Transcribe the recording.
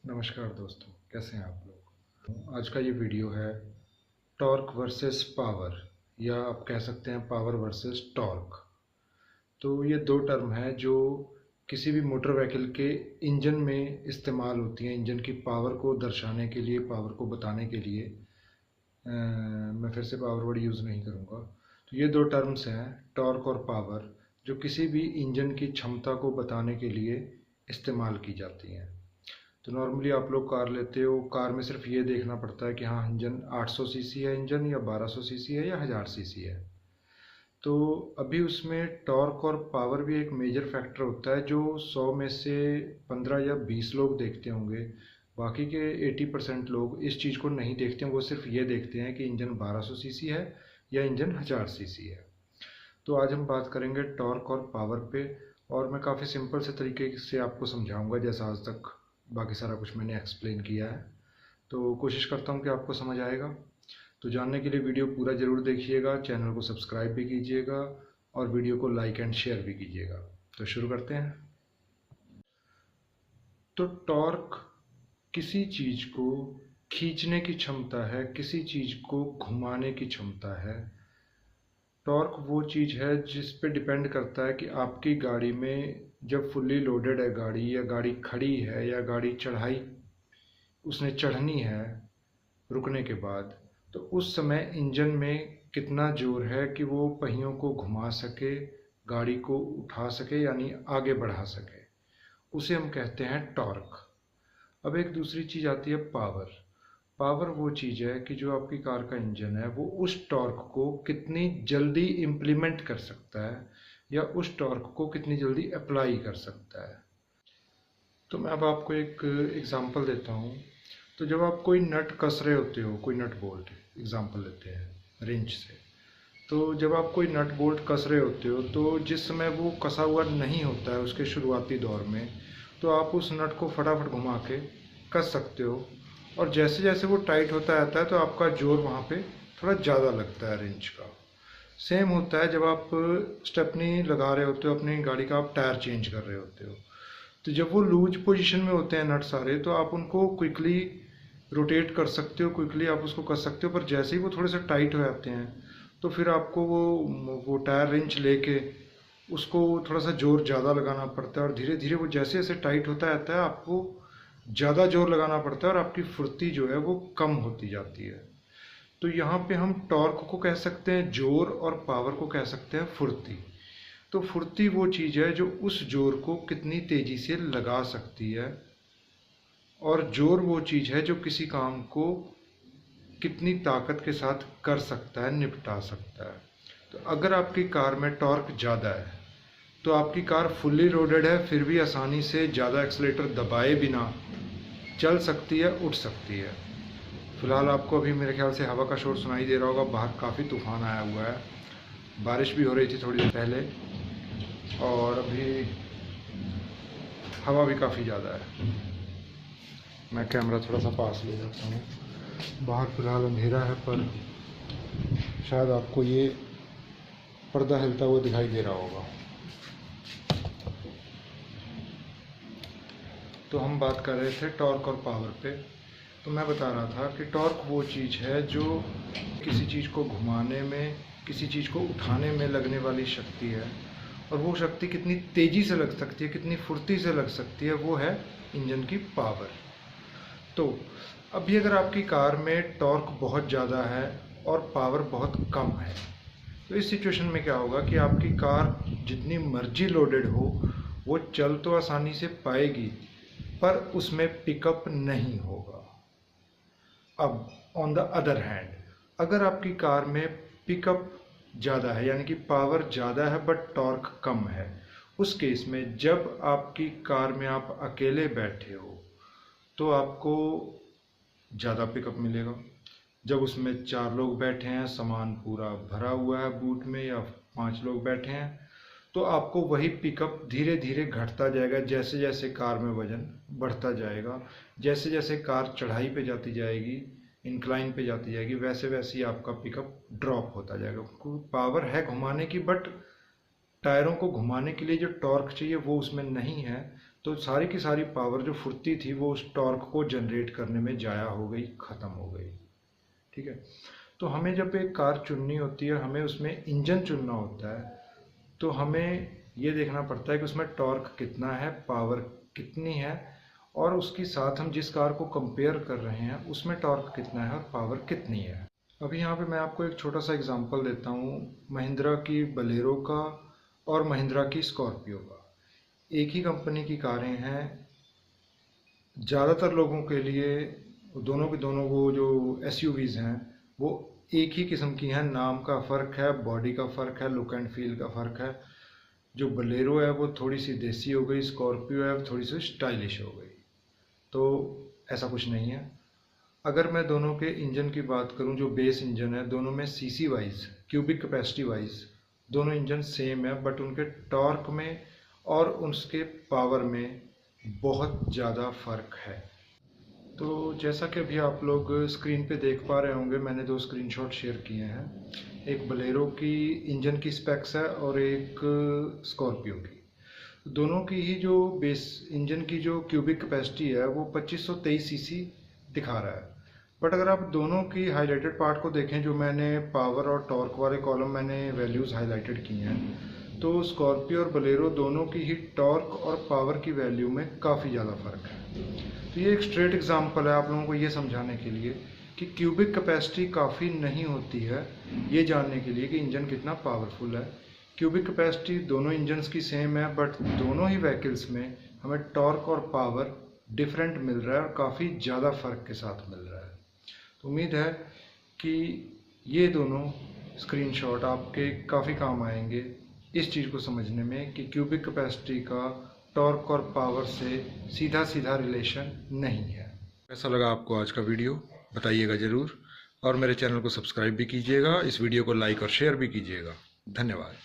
नमस्कार दोस्तों, कैसे हैं आप लोग। आज का ये वीडियो है टॉर्क वर्सेस पावर, या आप कह सकते हैं पावर वर्सेस टॉर्क। तो ये दो टर्म है जो किसी भी मोटर व्हीकल के इंजन में इस्तेमाल होती हैं, इंजन की पावर को दर्शाने के लिए, पावर को बताने के लिए। मैं फिर से पावर वर्ड यूज़ नहीं करूँगा। तो ये दो टर्म्स हैं, टॉर्क और पावर, जो किसी भी इंजन की क्षमता को बताने के लिए इस्तेमाल की जाती हैं। तो नॉर्मली आप लोग कार लेते हो, कार में सिर्फ ये देखना पड़ता है कि हाँ इंजन 800 सीसी है, इंजन या 1200 सीसी है या 1000 सीसी है। तो अभी उसमें टॉर्क और पावर भी एक मेजर फैक्टर होता है जो 100 में से 15 या 20 लोग देखते होंगे। बाकी के 80% लोग इस चीज़ को नहीं देखते हैं, वो सिर्फ ये देखते हैं कि इंजन 1200 सीसी है या इंजन 1000 सीसी है। तो आज हम बात करेंगे टॉर्क और पावर पे, और मैं काफ़ी सिंपल से तरीके से आपको समझाऊंगा, जैसा आज तक बाकी सारा कुछ मैंने एक्सप्लेन किया है। तो कोशिश करता हूँ कि आपको समझ आएगा। तो जानने के लिए वीडियो पूरा ज़रूर देखिएगा, चैनल को सब्सक्राइब भी कीजिएगा और वीडियो को लाइक एंड शेयर भी कीजिएगा। तो शुरू करते हैं। तो टॉर्क किसी चीज़ को खींचने की क्षमता है, किसी चीज़ को घुमाने की क्षमता है। टॉर्क वो चीज़ है जिस पे डिपेंड करता है कि आपकी गाड़ी में जब फुल्ली लोडेड है गाड़ी, या गाड़ी खड़ी है, या गाड़ी चढ़ाई उसने चढ़नी है रुकने के बाद, तो उस समय इंजन में कितना जोर है कि वो पहियों को घुमा सके, गाड़ी को उठा सके, यानी आगे बढ़ा सके। उसे हम कहते हैं टॉर्क। अब एक दूसरी चीज़ आती है पावर। पावर वो चीज़ है कि जो आपकी कार का इंजन है वो उस टॉर्क को कितनी जल्दी इम्प्लीमेंट कर सकता है, या उस टॉर्क को कितनी जल्दी अप्लाई कर सकता है। तो मैं अब आपको एक एग्जांपल देता हूँ। तो जब आप कोई नट कस रहे होते हो, कोई नट बोल्ट, एग्जांपल लेते हैं रिंच से। तो जब आप कोई नट बोल्ट कस रहे होते हो, तो जिस समय वो कसा हुआ नहीं होता है उसके शुरुआती दौर में, तो आप उस नट को फटाफट घुमा के कस सकते हो, और जैसे जैसे वो टाइट होता जाता है तो आपका जोर वहाँ पे थोड़ा ज़्यादा लगता है रिंच का। सेम होता है जब आप स्टेपनी लगा रहे होते हो अपनी गाड़ी का, आप टायर चेंज कर रहे होते हो। तो जब वो लूज पोजीशन में होते हैं नट सारे, तो आप उनको क्विकली रोटेट कर सकते हो, क्विकली आप उसको कर सकते हो। पर जैसे ही वो थोड़े से टाइट हो जाते हैं तो फिर आपको वो टायर रिंच लेके उसको थोड़ा सा जोर ज़्यादा लगाना पड़ता है, और धीरे धीरे वो जैसे जैसे टाइट होता जाता है आपको ज़्यादा जोर लगाना पड़ता है, और आपकी फुर्ती जो है वो कम होती जाती है। तो यहाँ पे हम टॉर्क को कह सकते हैं जोर, और पावर को कह सकते हैं फुर्ती। तो फुर्ती वो चीज़ है जो उस जोर को कितनी तेज़ी से लगा सकती है, और जोर वो चीज़ है जो किसी काम को कितनी ताकत के साथ कर सकता है, निपटा सकता है। तो अगर आपकी कार में टॉर्क ज़्यादा है तो आपकी कार फुल्ली लोडेड है, फिर भी आसानी से ज़्यादा एक्सीलेटर दबाए बिना चल सकती है, उठ सकती है। फिलहाल आपको अभी मेरे ख्याल से हवा का शोर सुनाई दे रहा होगा, बाहर काफ़ी तूफान आया हुआ है, बारिश भी हो रही थी थोड़ी देर पहले, और अभी हवा भी काफ़ी ज़्यादा है। मैं कैमरा थोड़ा सा पास ले जाता हूँ। बाहर फिलहाल अंधेरा है, पर शायद आपको ये पर्दा हिलता हुआ दिखाई दे रहा होगा। तो हम बात कर रहे थे टॉर्क और पावर पे। तो मैं बता रहा था कि टॉर्क वो चीज़ है जो किसी चीज़ को घुमाने में, किसी चीज़ को उठाने में लगने वाली शक्ति है, और वो शक्ति कितनी तेज़ी से लग सकती है, कितनी फुर्ती से लग सकती है, वो है इंजन की पावर। तो अभी अगर आपकी कार में टॉर्क बहुत ज़्यादा है और पावर बहुत कम है, तो इस सिचुएशन में क्या होगा कि आपकी कार जितनी मर्जी लोडेड हो वो चल तो आसानी से पाएगी, पर उसमें पिकअप नहीं होगा। अब ऑन द अदर हैंड, अगर आपकी कार में पिकअप ज़्यादा है, यानी कि पावर ज़्यादा है बट टॉर्क कम है, उस केस में जब आपकी कार में आप अकेले बैठे हो तो आपको ज़्यादा पिकअप मिलेगा। जब उसमें 4 लोग बैठे हैं, सामान पूरा भरा हुआ है बूट में, या 5 लोग बैठे हैं, तो आपको वही पिकअप धीरे धीरे घटता जाएगा जैसे जैसे कार में वजन बढ़ता जाएगा। जैसे जैसे कार चढ़ाई पे जाती जाएगी, इंक्लाइन पे जाती जाएगी, वैसे वैसे ही आपका पिकअप ड्रॉप होता जाएगा। पावर है घुमाने की, बट टायरों को घुमाने के लिए जो टॉर्क चाहिए वो उसमें नहीं है, तो सारी की सारी पावर जो फुर्ती थी वो उस टॉर्क को जनरेट करने में जाया हो गई, ख़त्म हो गई। ठीक है, तो हमें जब एक कार चुननी होती है, हमें उसमें इंजन चुनना होता है, तो हमें ये देखना पड़ता है कि उसमें टॉर्क कितना है, पावर कितनी है, और उसके साथ हम जिस कार को कंपेयर कर रहे हैं उसमें टॉर्क कितना है और पावर कितनी है। अभी यहाँ पे मैं आपको एक छोटा सा एग्जांपल देता हूँ महिंद्रा की बलेरो का और महिंद्रा की स्कॉर्पियो का। एक ही कंपनी की कारें हैं, ज़्यादातर लोगों के लिए दोनों के दोनों वो जो एसयूवीज़ हैं वो एक ही किस्म की हैं। नाम का फ़र्क है, बॉडी का फ़र्क है, लुक एंड फील का फ़र्क है। जो बलेरो है वो थोड़ी सी देसी हो गई, स्कॉर्पियो है वो थोड़ी सी स्टाइलिश हो गई। तो ऐसा कुछ नहीं है। अगर मैं दोनों के इंजन की बात करूं, जो बेस इंजन है, दोनों में CC wise, cubic capacity wise दोनों इंजन सेम है, बट उनके टॉर्क में और उसके पावर में बहुत ज़्यादा फ़र्क है। तो जैसा कि अभी आप लोग स्क्रीन पे देख पा रहे होंगे, मैंने दो स्क्रीनशॉट शेयर किए हैं। एक बलेरो की इंजन की स्पेक्स है और एक स्कॉर्पियो की। दोनों की ही जो बेस इंजन की जो क्यूबिक कैपेसिटी है वो 2523 सीसी दिखा रहा है। बट अगर आप दोनों की हाईलाइटेड पार्ट को देखें, जो मैंने पावर और टॉर्क वाले कॉलम मैंने वैल्यूज़ हाईलाइटेड किए हैं, तो स्कॉर्पियो और बलेरो दोनों की ही टॉर्क और पावर की वैल्यू में काफ़ी ज़्यादा फ़र्क है। तो ये एक स्ट्रेट एग्जांपल है आप लोगों को ये समझाने के लिए कि क्यूबिक कैपेसिटी काफ़ी नहीं होती है ये जानने के लिए कि इंजन कितना पावरफुल है। क्यूबिक कैपेसिटी दोनों इंजन्स की सेम है, बट दोनों ही व्हीकल्स में हमें टॉर्क और पावर डिफरेंट मिल रहा है और काफ़ी ज़्यादा फ़र्क के साथ मिल रहा है। तो उम्मीद है कि ये दोनों स्क्रीनशॉट आपके काफ़ी काम आएंगे इस चीज़ को समझने में कि क्यूबिक कैपेसिटी का टॉर्क और पावर से सीधा सीधा रिलेशन नहीं है। कैसा लगा आपको आज का वीडियो बताइएगा ज़रूर, और मेरे चैनल को सब्सक्राइब भी कीजिएगा, इस वीडियो को लाइक और शेयर भी कीजिएगा। धन्यवाद।